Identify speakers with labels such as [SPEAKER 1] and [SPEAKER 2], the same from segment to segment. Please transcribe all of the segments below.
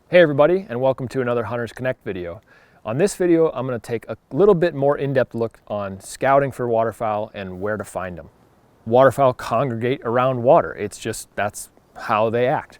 [SPEAKER 1] Hey everybody, and welcome to another Hunters Connect video. On this video, I'm going to take a little bit more in-depth look on scouting for waterfowl and where to find them. Waterfowl congregate around water. That's how they act.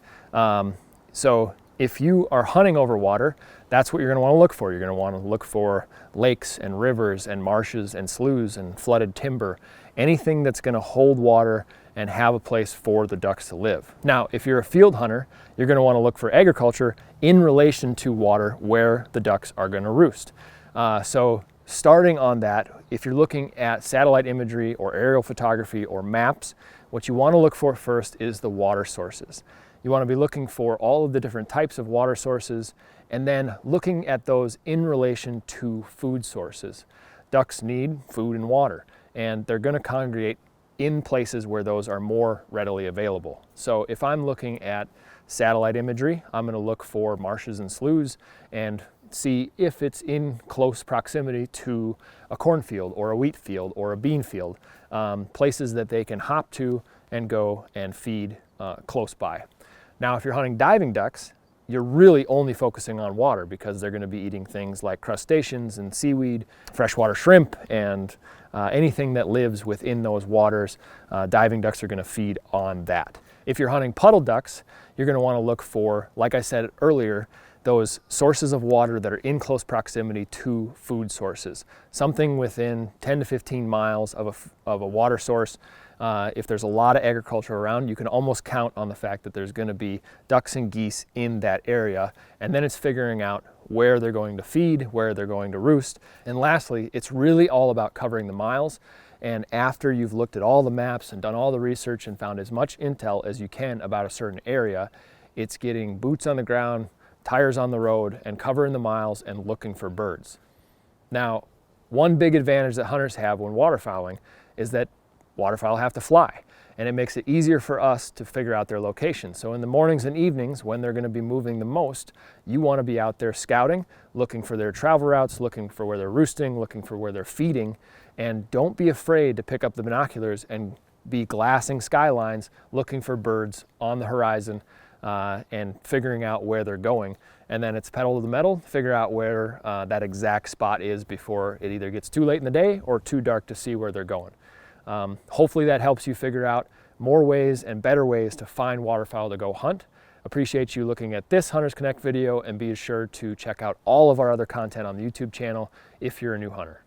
[SPEAKER 1] So if you are hunting over water, that's what you're going to want to look for. You're going to want to look for lakes and rivers and marshes and sloughs and flooded timber, anything that's going to hold water and have a place for the ducks to live. Now, if you're a field hunter, you're going to want to look for agriculture in relation to water where the ducks are going to roost. So starting on that, if you're looking at satellite imagery or aerial photography or maps, what you want to look for first is the water sources. You want to be looking for all of the different types of water sources and then looking at those in relation to food sources. Ducks need food and water, and they're going to congregate in places where those are more readily available. So if I'm looking at satellite imagery, I'm going to look for marshes and sloughs and see if it's in close proximity to a cornfield or a wheat field or a bean field, places that they can hop to and go and feed close by. Now, if you're hunting diving ducks, you're really only focusing on water because they're going to be eating things like crustaceans and seaweed, freshwater shrimp, and anything that lives within those waters. Diving ducks are going to feed on that. If you're hunting puddle ducks, you're going to want to look for, like I said earlier, those sources of water that are in close proximity to food sources. Something within 10 to 15 miles of a water source. If there's a lot of agriculture around, you can almost count on the fact that there's going to be ducks and geese in that area. And then it's figuring out where they're going to feed, where they're going to roost. And lastly, it's really all about covering the miles. And after you've looked at all the maps and done all the research and found as much intel as you can about a certain area, it's getting boots on the ground, tires on the road, and covering the miles and looking for birds. Now, one big advantage that hunters have when waterfowling is that waterfowl have to fly, and it makes it easier for us to figure out their location. So in the mornings and evenings, when they're going to be moving the most, you want to be out there scouting, looking for their travel routes, looking for where they're roosting, looking for where they're feeding, and don't be afraid to pick up the binoculars and be glassing skylines, looking for birds on the horizon and figuring out where they're going. And then it's pedal to the metal, figure out where that exact spot is before it either gets too late in the day or too dark to see where they're going. Hopefully that helps you figure out more ways and better ways to find waterfowl to go hunt. Appreciate you looking at this Hunters Connect video, and be sure to check out all of our other content on the YouTube channel if you're a new hunter.